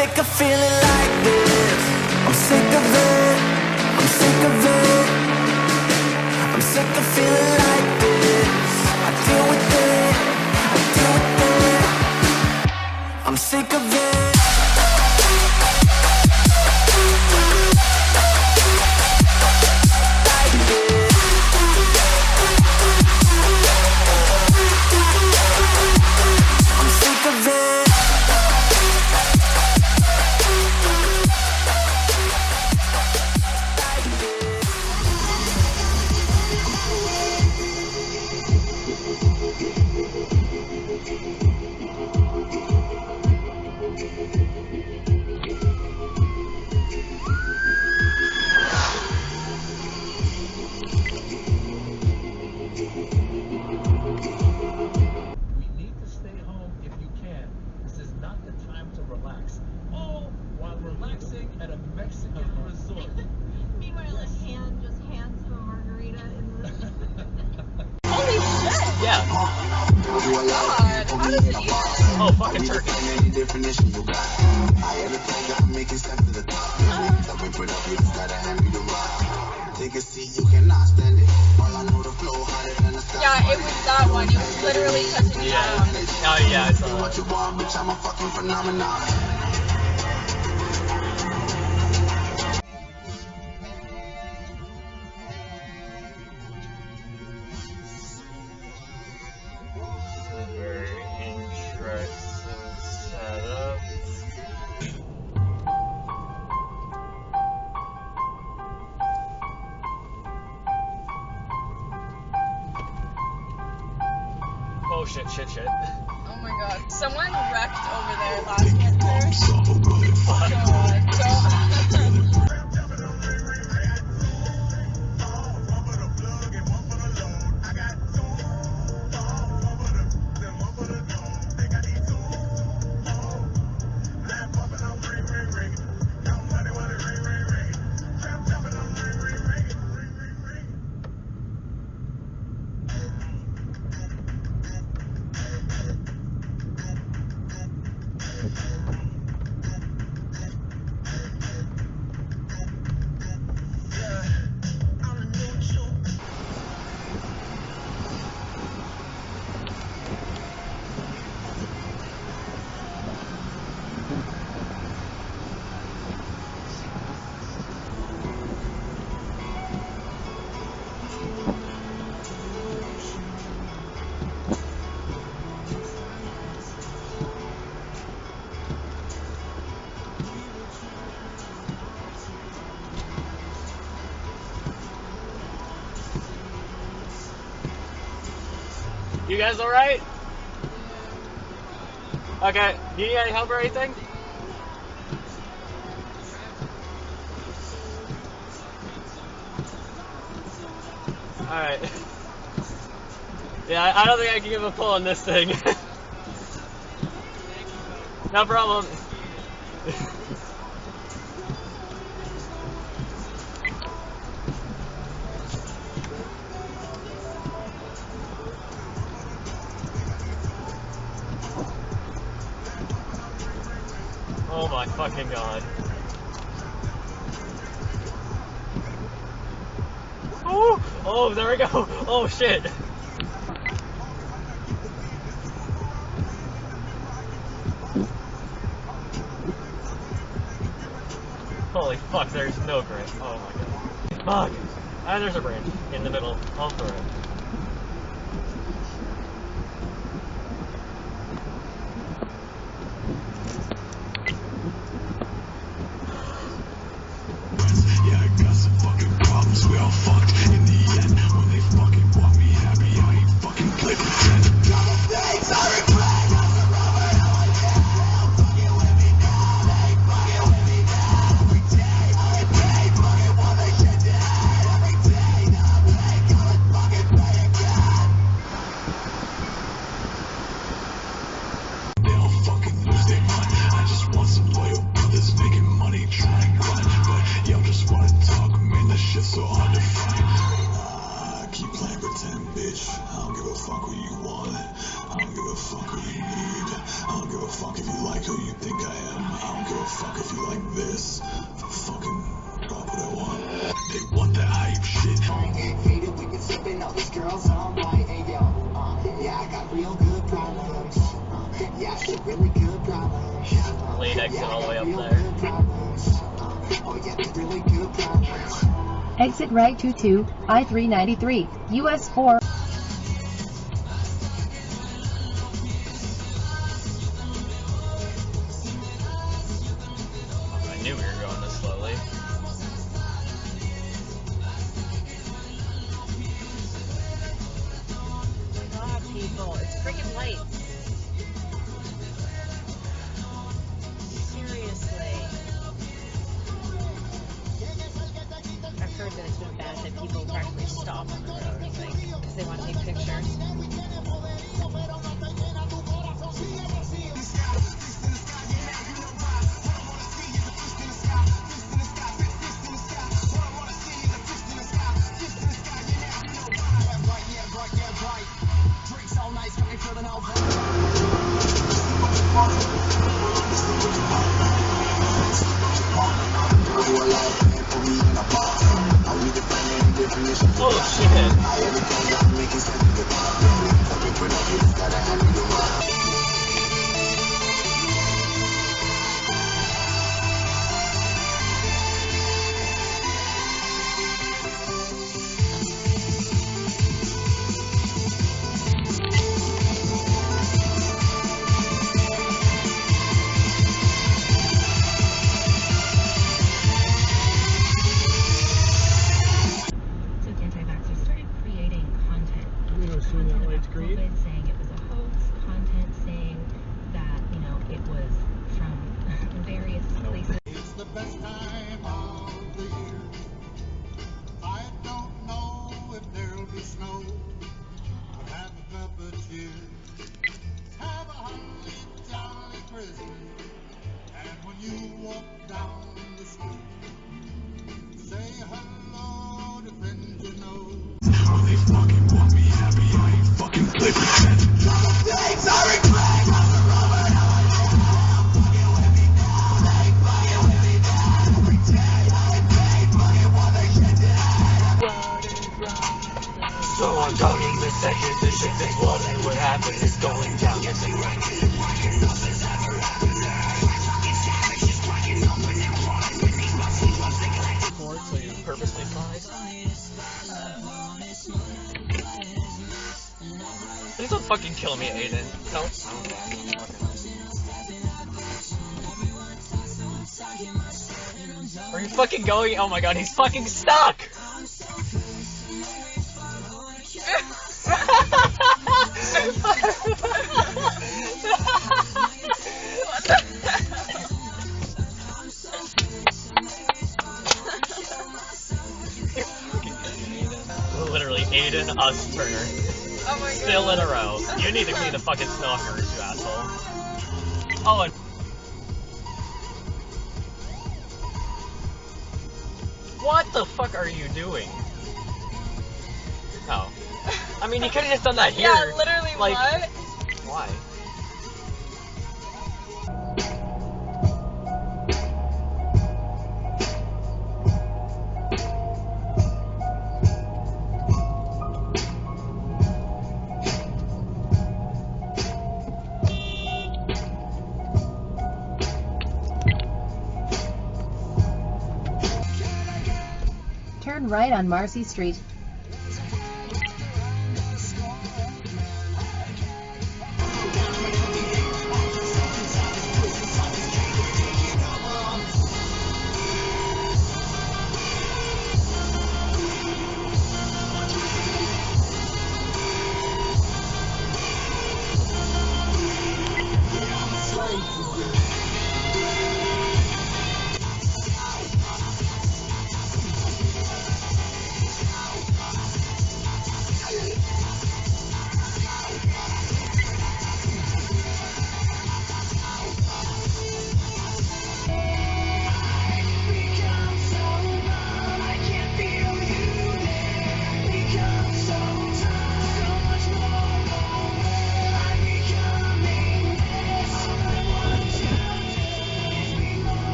sick of feeling like this. I'm sick of it. I'm sick of it. I'm sick of feeling like this. I deal with it. I deal with it. I'm sick of it. Oh, fucking Cherokee. Yeah, it was that one. It was literally touching you down. Oh, yeah, I saw Oh shit. Oh my god. Someone wrecked over there last winter. You guys alright? Okay, do you need any help or anything? Alright. Yeah, I don't think I can give a pull on this thing. No problem. Oh my fucking god. Oh, there we go. Oh shit. Holy fuck, there's no grip. Oh my god. Fuck. And there's a branch in the middle of the road. We all fucked in the end. When they fucking want me happy, I ain't fucking play pretend. Couple things I regret. As a rubber, how I feel. Fucking with me now, they fucking with me now. Every day I pay, fucking what they can do. Every day that I pay, gotta fucking pay again. They all fucking lose their mind. I just want some loyal brothers making money, trying to grind. But y'all just wanna talk, man, that shit's so hard to find. Keep playing pretend, bitch. I don't give a fuck what you want. I don't give a fuck what you need. don't give a fuck if you like who you think I am. I don't give a fuck if you like this. Fucking drop what I want. They want that hype shit. Hated, we been sipping all these girls all night. Hey yo, yeah, I got real good problems. Yeah, shit, really good problems. Late exit all the way up real there. good problems. Oh yeah, really good problems. Exit right 22, I-393, US 4. I knew we were going this slowly. God, people, it's freaking lights. Seriously. I've heard that it's been bad that people practically stop on the road, like, because they want to take pictures. Oh shit! COVID saying it was a hoax, content saying that, you know, it was from various places. It's the best time of the year. I don't know if there'll be snow, but have a cup of cheer. Have a holly jolly Christmas, and when you walk down the street, say hello to friends you know. When they fucking want me happy, I ain't fucking play pretend. Things I regret, I'm a rubber, now I know fucking with me now, they fucking with me now. Pretend I ain't paid, fucking what they shit did. So I'm talking the second the shit that wasn't what happened is going down. Yes, they reckon nothing's ever happened there. Fucking savage is cracking open and crying with these muscles once they collect. So you purposely lied? Please don't fucking kill me, Aiden. No. Are you fucking going? Oh my god, he's fucking stuck! Literally, Aiden, us, Turner. Oh my god. Still in a row. You need to clean the fucking snockers, you asshole. Oh, and what the fuck are you doing? Oh. I mean, you could have just done that here. Yeah, literally, like, what? Why? Turn right on Marcy Street.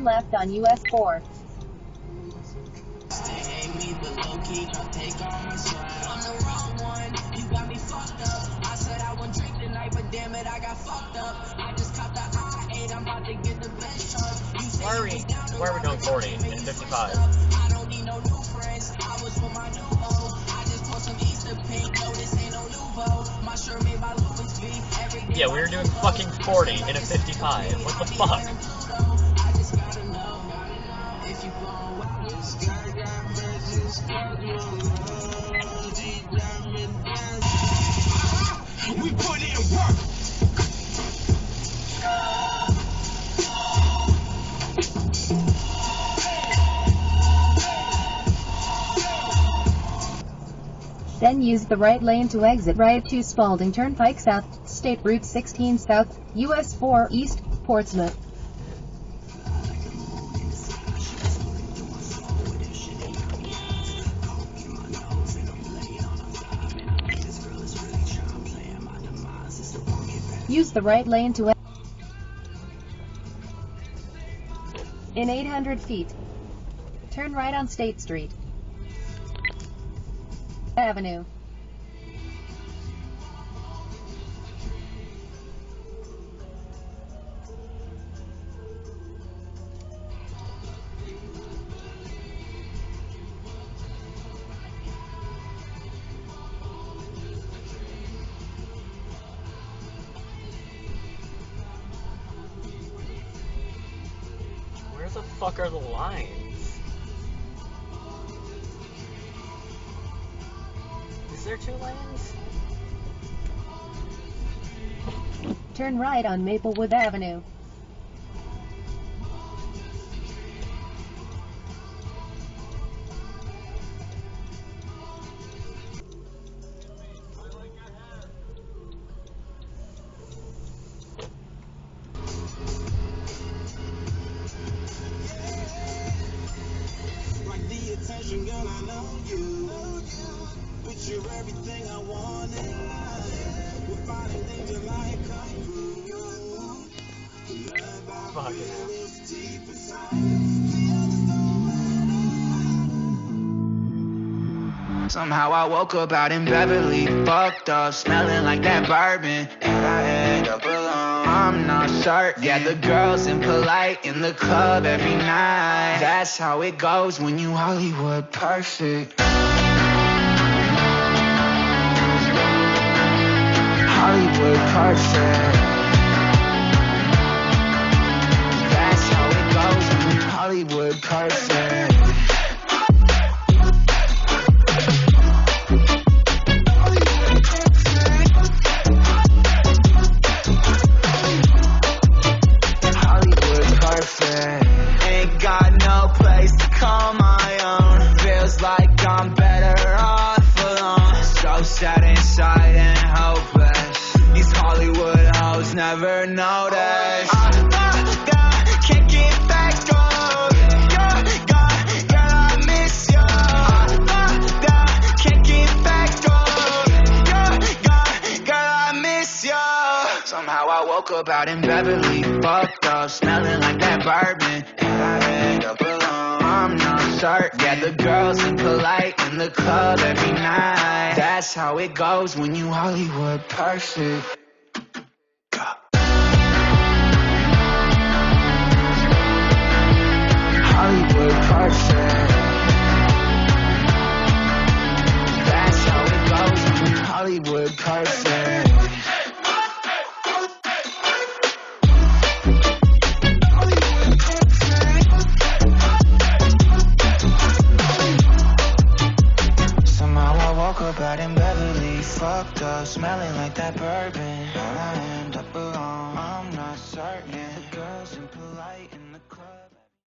turn left on US 4. Why are we going 40 and 55? Yeah, we were doing fucking 40 in a 55. What the fuck? We put in work. Then use the right lane to exit right to Spalding Turnpike South, State Route 16 South, US 4 East, Portsmouth. Use the right lane to in 800 feet. Turn right on State Street Avenue. Where the fuck are the lines? Is there 2 lanes? Turn right on Maplewood Avenue. Like the attention, girl, I know you. But you're everything I want in life. We're finding things that like come through. Fuck it. Deep inside. Somehow I woke up out in Beverly, fucked up, smelling like that bourbon, and I end up alone. I'm not certain. Yeah, the girls impolite in the club every night. That's how it goes when you Hollywood perfect. Hollywood perfect. That's how it goes when you Hollywood perfect. Ain't got no place to call my own. Feels like I'm better off alone. So sad inside and hopeless. These Hollywood hoes never notice. Can't get back up. Girl, I miss you. Can't get back up. Girl, I miss you. Somehow I woke up out in Beverly, fucked up, smelling like that bourbon, and I end up alone. I'm not certain. Yeah, the girls impolite in the club every night. That's how it goes when you Hollywood perfect. Hollywood perfect. That's how it goes when you Hollywood perfect. Somehow I woke up out in Beverly, fucked up, smelling like that bourbon,